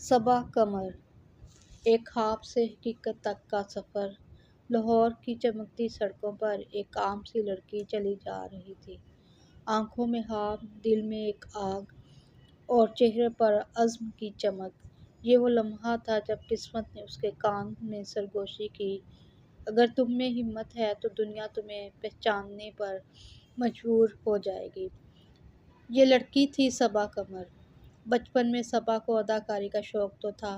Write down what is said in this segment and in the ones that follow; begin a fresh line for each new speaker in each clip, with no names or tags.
صبا قمر، ایک خواب سے حقیقت تک کا سفر۔ لاہور کی چمکتی سڑکوں پر ایک عام سی لڑکی چلی جا رہی تھی، آنکھوں میں خواب، دل میں ایک آگ اور چہرے پر عزم کی چمک۔ یہ وہ لمحہ تھا جب قسمت نے اس کے کان میں سرگوشی کی، اگر تم میں ہمت ہے تو دنیا تمہیں پہچاننے پر مجبور ہو جائے گی۔ یہ لڑکی تھی صبا قمر۔ بچپن میں صبا کو اداکاری کا شوق تو تھا،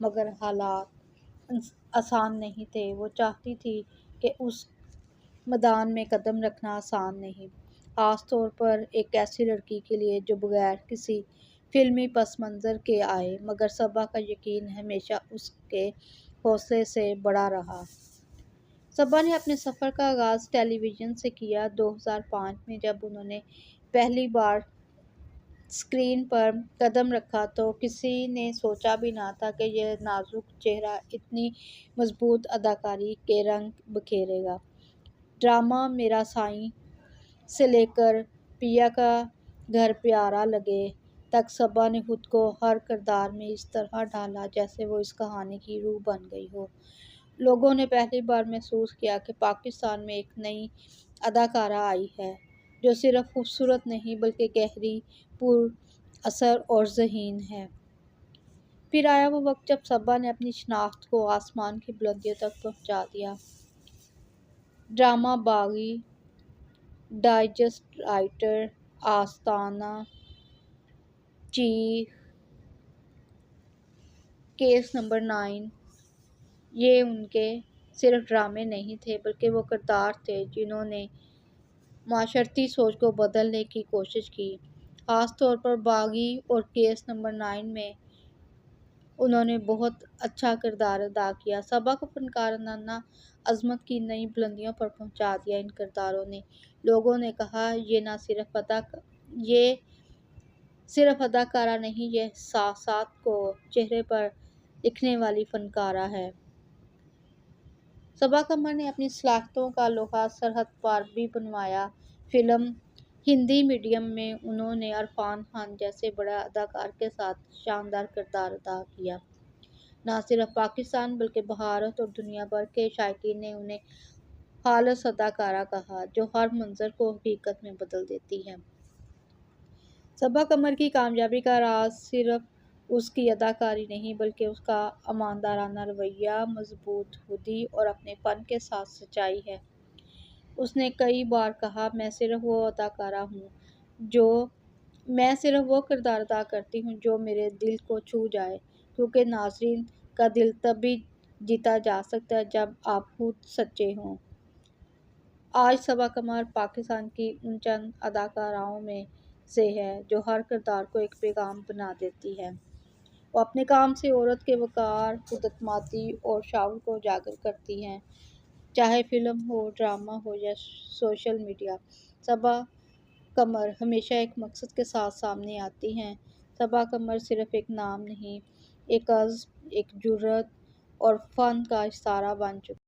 مگر حالات آسان نہیں تھے۔ وہ چاہتی تھی کہ اس میدان میں قدم رکھنا آسان نہیں، خاص طور پر ایک ایسی لڑکی کے لیے جو بغیر کسی فلمی پس منظر کے آئے، مگر صبا کا یقین ہمیشہ اس کے حوصلے سے بڑا رہا۔ صبا نے اپنے سفر کا آغاز ٹیلی ویژن سے کیا۔ 2005 میں جب انہوں نے پہلی بار اسکرین پر قدم رکھا تو کسی نے سوچا بھی نہ تھا کہ یہ نازک چہرہ اتنی مضبوط اداکاری کے رنگ بکھیرے گا۔ ڈرامہ میرا سائیں سے لے کر پیا کا گھر پیارا لگے تک صبا نے خود کو ہر کردار میں اس طرح ڈھالا جیسے وہ اس کہانی کی روح بن گئی ہو۔ لوگوں نے پہلی بار محسوس کیا کہ پاکستان میں ایک نئی اداکارہ آئی ہے، جو صرف خوبصورت نہیں بلکہ گہری، پر اثر اور ذہین ہے۔ پھر آیا وہ وقت جب صبا نے اپنی شناخت کو آسمان کی بلندیوں تک پہنچا دیا۔ ڈرامہ باغی، ڈائجسٹ رائٹر، آستانہ، چیخ، کیس نمبر 9، یہ ان کے صرف ڈرامے نہیں تھے بلکہ وہ کردار تھے جنہوں نے معاشرتی سوچ کو بدلنے کی کوشش کی۔ خاص طور پر باغی اور کیس نمبر 9 میں انہوں نے بہت اچھا کردار ادا کیا۔ صبا کو فنکارانہ عظمت کی نئی بلندیوں پر پہنچا دیا۔ ان کرداروں نے، لوگوں نے کہا، یہ صرف اداکارہ نہیں، یہ احساسات کو چہرے پر لکھنے والی فنکارہ ہے۔ صبا قمر نے اپنی صلاحیتوں کا لوہا سرحد پار بھی بنوایا۔ فلم ہندی میڈیم میں انہوں نے عرفان خان جیسے بڑے اداکار کے ساتھ شاندار کردار ادا کیا۔ نہ صرف پاکستان بلکہ بھارت اور دنیا بھر کے شائقین نے انہیں خالص اداکارہ کہا، جو ہر منظر کو حقیقت میں بدل دیتی ہے۔ صبا قمر کی کامیابی کا راز صرف اس کی اداکاری نہیں بلکہ اس کا ایماندارانہ رویہ، مضبوط خودی اور اپنے فن کے ساتھ سچائی ہے۔ اس نے کئی بار کہا، میں صرف وہ کردار ادا کرتی ہوں جو میرے دل کو چھو جائے، کیونکہ ناظرین کا دل تبھی جیتا جا سکتا ہے جب آپ خود سچے ہوں۔ آج صبا قمر پاکستان کی ان چند اداکاراؤں میں سے ہے جو ہر کردار کو ایک پیغام بنا دیتی ہیں۔ وہ اپنے کام سے عورت کے وقار، خود اعتمادی اور شعور کو اجاگر کرتی ہیں۔ چاہے فلم ہو، ڈرامہ ہو یا سوشل میڈیا، صبا قمر ہمیشہ ایک مقصد کے ساتھ سامنے آتی ہیں۔ صبا قمر صرف ایک نام نہیں، ایک عزم، ایک جرأت اور فن کا ستارہ بن چکی